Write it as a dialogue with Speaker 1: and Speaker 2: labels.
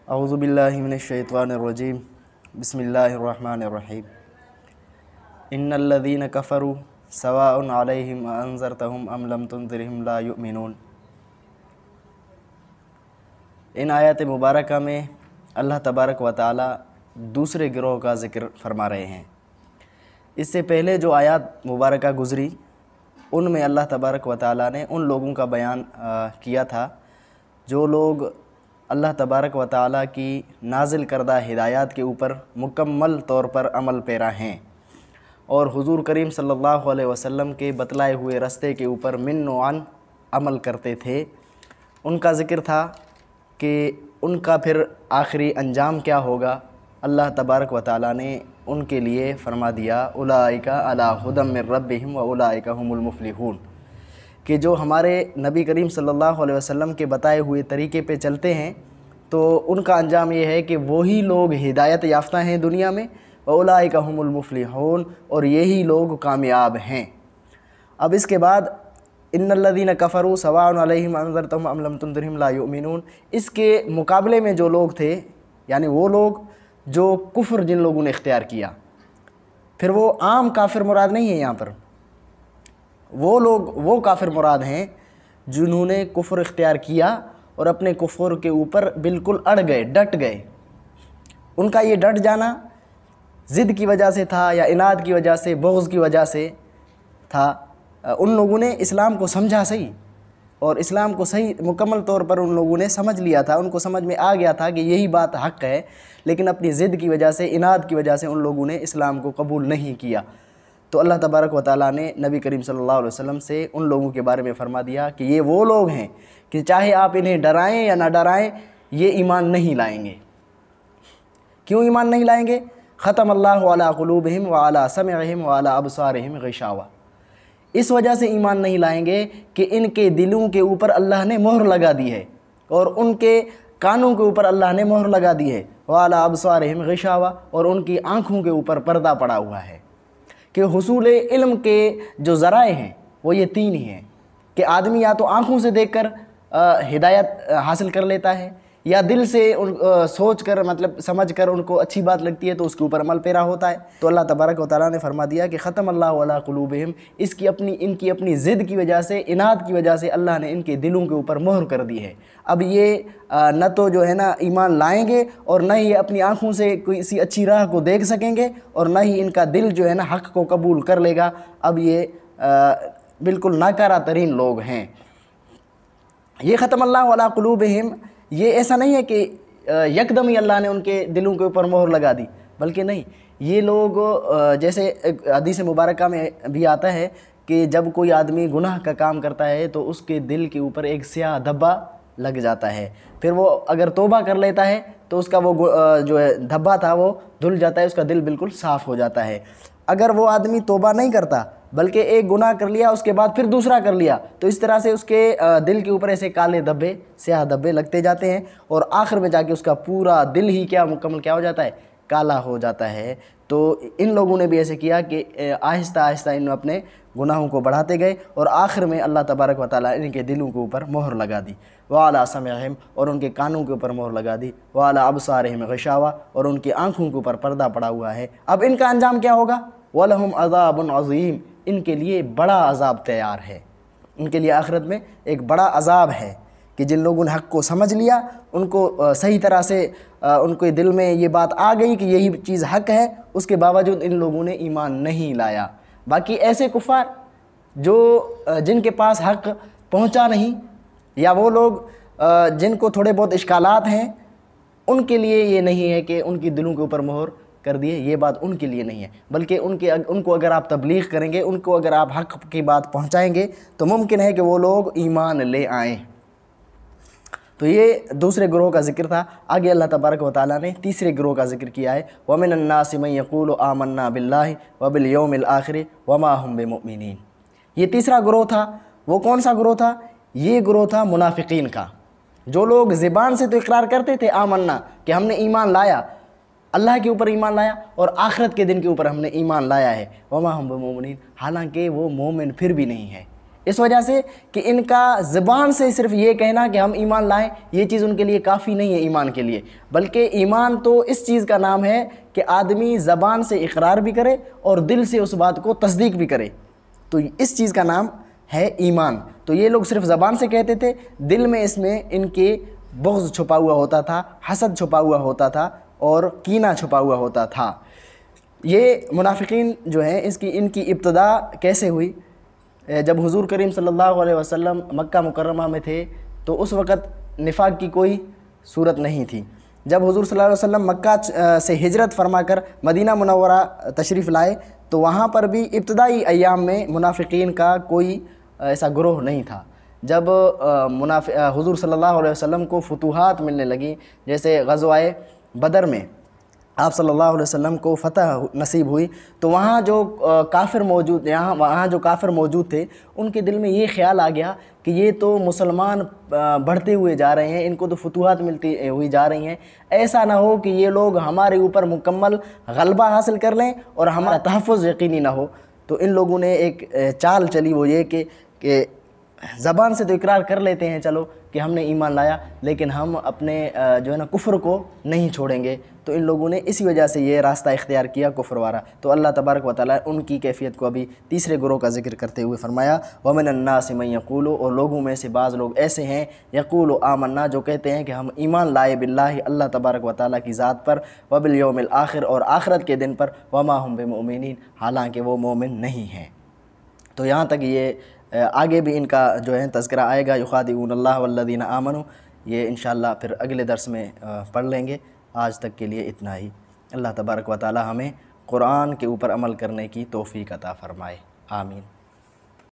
Speaker 1: اعوذ باللہ من الشیطان الرجیم بسم اللہ الرحمن الرحیم ان الذین کفروا سواء علیہم انذرتہم ام لم تنذرہم لا یؤمنون۔ ان آیات مبارکہ میں اللہ تبارک و تعالی دوسرے گروہ کا ذکر فرما رہے ہیں۔ اس سے پہلے جو آیات مبارکہ گزری ان میں اللہ تبارک و تعالی نے ان لوگوں کا بیان کیا تھا جو لوگ اللہ تبارک و تعالی کی نازل کردہ ہدایات کے اوپر مکمل طور پر عمل پیرا ہیں اور حضور کریم صلی اللہ علیہ وسلم کے بتلائے ہوئے رستے کے اوپر من و عن عمل کرتے تھے۔ ان کا ذکر تھا کہ ان کا پھر آخری انجام کیا ہوگا۔ اللہ تبارک و تعالی نے ان کے لیے فرما دیا اولئک علی ھدی من ربہم واولئک ھم المفلحون، کہ جو ہمارے نبی کریم صلی اللہ علیہ وسلم کے بتائے ہوئے طریقے پہ چلتے ہیں تو ان کا انجام یہ ہے کہ وہی لوگ ہدایت یافتہ ہیں دنیا میں، واولئک ھم المفلحون، اور یہی لوگ کامیاب ہیں۔ اب اس کے بعد ان الذین کفروا سواء علیہم انذرتہم ام لم تنذرہم لا یؤمنون، اس کے مقابلے میں جو لوگ تھے، یعنی وہ لوگ جو کفر جن لوگوں نے اختیار کیا، پھر وہ عام کافر مراد نہیں ہے، یہاں پر وہ لوگ وہ کافر مراد ہیں جنہوں نے کفر اختیار کیا اور اپنے کفر کے اوپر بالکل اڑ گئے، ڈٹ گئے۔ ان کا یہ ڈٹ جانا ضد کی وجہ سے تھا یا عناد کی وجہ سے، بغض کی وجہ سے تھا۔ ان لوگوں نے اسلام کو سمجھا صحیح، اور اسلام کو صحیح مکمل طور پر ان لوگوں نے سمجھ لیا تھا، ان کو سمجھ میں آ گیا تھا کہ یہی بات حق ہے، لیکن اپنی ضد کی وجہ سے، عناد کی وجہ سے ان لوگوں نے اسلام کو قبول نہیں کیا۔ تو اللہ تبارک و تعالیٰ نے نبی کریم صلی اللہ علیہ وسلم سے ان لوگوں کے بارے میں فرما دیا کہ یہ وہ لوگ ہیں کہ چاہے آپ انہیں ڈرائیں یا نہ ڈرائیں یہ ایمان نہیں لائیں گے۔ کیوں ایمان نہیں لائیں گے؟ ختم اللہ علی قلوبہم وعلی سمعہم وعلی ابصارہم غشاوہ، اس وجہ سے ایمان نہیں لائیں گے کہ ان کے دلوں کے اوپر اللہ نے مہر لگا دی ہے اور ان کے کانوں کے اوپر اللہ نے مہر لگا دی ہے، وعلی ابصارہم غشاوہ، اور ان کی آنکھوں کے اوپر پردہ پڑا ہوا ہے۔ کہ حصول علم کے جو ذرائع ہیں وہ یہ تین ہی ہیں کہ آدمی یا تو آنکھوں سے دیکھ کر ہدایت حاصل کر لیتا ہے، یا دل سے سوچ کر مطلب سمجھ کر ان کو اچھی بات لگتی ہے تو اس کے اوپر عمل پیرا ہوتا ہے۔ تو اللہ تبارک و تعالیٰ نے فرما دیا کہ ختم اللہ علی قلوبہم، ان کی اپنی ضد کی وجہ سے، عناد کی وجہ سے اللہ نے ان کے دلوں کے اوپر مہر کر دی ہے۔ اب یہ نہ تو جو ہے نا ایمان لائیں گے، اور نہ ہی اپنی آنکھوں سے کسی اچھی راہ کو دیکھ سکیں گے، اور نہ ہی ان کا دل جو ہے نا حق کو قبول کر لے گا۔ اب یہ بالکل ناکارہ ترین لوگ ہیں۔ یہ ختم اللہ علی قلوبہم، یہ ایسا نہیں ہے کہ یکدم ہی اللہ نے ان کے دلوں کے اوپر مہر لگا دی، بلکہ نہیں، یہ لوگ جیسے حدیث مبارکہ میں بھی آتا ہے کہ جب کوئی آدمی گناہ کا کام کرتا ہے تو اس کے دل کے اوپر ایک سیاہ دھبا لگ جاتا ہے، پھر وہ اگر توبہ کر لیتا ہے تو اس کا وہ جو ہے دھبا تھا وہ دھل جاتا ہے، اس کا دل بالکل صاف ہو جاتا ہے۔ اگر وہ آدمی توبہ نہیں کرتا بلکہ ایک گناہ کر لیا اس کے بعد پھر دوسرا کر لیا، تو اس طرح سے اس کے دل کے اوپر ایسے کالے دھبے، سیاہ دھبے لگتے جاتے ہیں، اور آخر میں جا کے اس کا پورا دل ہی مکمل کیا ہو جاتا ہے؟ کالا ہو جاتا ہے۔ تو ان لوگوں نے بھی ایسے کیا کہ آہستہ آہستہ ان اپنے گناہوں کو بڑھاتے گئے، اور آخر میں اللہ تبارک و تعالیٰ ان کے دلوں کے اوپر مہر لگا دی، وعلی سمعہم، اور ان کے کانوں کے اوپر مہر لگا دی، وعلی ابصارہم غشاوہ، اور ان کی آنکھوں کے اوپر پردہ پڑا ہوا ہے۔ اب ان کا انجام کیا ہوگا؟ وَلَهُمْ عَذَابٌ عَظِيمٌ، ان کے لیے بڑا عذاب تیار ہے۔ ان کے لیے آخرت میں ایک بڑا عذاب ہے کہ جن لوگوں نے حق کو سمجھ لیا، ان کو صحیح طرح سے ان کے دل میں یہ بات آ گئی کہ یہی چیز حق ہے، اس کے باوجود ان لوگوں نے ایمان نہیں لایا۔ باقی ایسے کفار جن کے پاس حق پہنچا نہیں، یا وہ لوگ جن کو تھوڑے بہت اشکالات ہیں، ان کے لیے یہ نہیں ہے کہ ان کی دلوں کے اوپر مہر کر دیے، یہ بات ان کے لیے نہیں ہے، بلکہ ان کو اگر آپ تبلیغ کریں گے، ان کو اگر آپ حق کی بات پہنچائیں گے تو ممکن ہے کہ وہ لوگ ایمان لے آئیں۔ تو یہ دوسرے گروہ کا ذکر تھا۔ آگے اللہ تبارک و تعالیٰ نے تیسرے گروہ کا ذکر کیا ہے، وَمِنَ النَّاسِ مَن يَقُولُ آمَنَّا بِاللَّهِ وَبِالْيَوْمِ الْآخِرِ وَمَا هُمْ بِمُؤْمِنِينَ۔ یہ تیسرا گروہ تھا۔ وہ کون سا گروہ تھا؟ یہ گروہ تھا منافقین کا، جو لوگ زبان سے تو اقرار کرتے تھے آمنا، کہ ہم نے ایمان لایا، اللہ کے اوپر ایمان لایا اور آخرت کے دن کے اوپر ہم نے ایمان لایا ہے، وما ہم بمؤمنین، حالانکہ وہ مومن پھر بھی نہیں ہے۔ اس وجہ سے کہ ان کا زبان سے صرف یہ کہنا کہ ہم ایمان لائیں یہ چیز ان کے لیے کافی نہیں ہے ایمان کے لیے، بلکہ ایمان تو اس چیز کا نام ہے کہ آدمی زبان سے اقرار بھی کرے اور دل سے اس بات کو تصدیق بھی کرے، تو اس چیز کا نام ہے ایمان۔ تو یہ لوگ صرف زبان سے کہتے تھے، دل میں اس میں ان کے بغض چھپا ہوا ہوتا تھا، حسد چھپا ہوا ہوتا تھا اور کینہ چھپا ہوا ہوتا تھا۔ یہ منافقین جو ہیں ان کی ابتدا کیسے ہوئی؟ جب حضور کریم صلی اللہ علیہ وسلم مکہ مکرمہ میں تھے تو اس وقت نفاق کی کوئی صورت نہیں تھی۔ جب حضور صلی اللہ علیہ وسلم مکہ سے ہجرت فرما کر مدینہ منورہ تشریف لائے تو وہاں پر بھی ابتدائی ایام میں منافقین کا کوئی ایسا گروہ نہیں تھا۔ جب حضور صلی اللہ علیہ وسلم کو فتوحات ملنے لگیں، جیسے غزوہ بدر میں آپ صلی اللہ علیہ وسلم کو فتح نصیب ہوئی، تو وہاں جو کافر موجود تھے ان کے دل میں یہ خیال آ گیا کہ یہ تو مسلمان بڑھتے ہوئے جا رہے ہیں، ان کو تو فتوحات ملتی ہوئی جا رہی ہیں، ایسا نہ ہو کہ یہ لوگ ہمارے اوپر مکمل غلبہ حاصل کر لیں اور ہمارا تحفظ یقینی نہ ہو۔ تو ان لوگوں نے ایک چال چلی، وہ یہ کہ زبان سے تو اقرار کر لیتے ہیں چلو کہ ہم نے ایمان لایا، لیکن ہم اپنے جو ہے نا کفر کو نہیں چھوڑیں گے۔ تو ان لوگوں نے اسی وجہ سے یہ راستہ اختیار کیا کفر والا۔ تو اللہ تبارک و تعالیٰ ان کی کیفیت کو ابھی تیسرے گروہ کا ذکر کرتے ہوئے فرمایا وَمِنَ النَّاسِ مَن يَقُولُ، اور لوگوں میں سے بعض لوگ ایسے ہیں یقول آمنا، جو کہتے ہیں کہ ہم ایمان لائے باللہ، اللہ تبارک و تعالیٰ کی ذات پر، وبالیوم الآخر، اور آخرت کے دن پر، وما ہم بمؤمنین، حالانکہ وہ مومن نہیں ہیں۔ تو یہاں تک یہ آگے بھی ان کا جو ہے تذکرہ آئے گا، یخادعون اللہ والذین آمنوا، یہ انشاءاللہ پھر اگلے درس میں پڑھ لیں گے۔ آج تک کے لیے اتنا ہی۔ اللہ تبارک و تعالی ہمیں قرآن کے اوپر عمل کرنے کی توفیق عطا فرمائے، آمین۔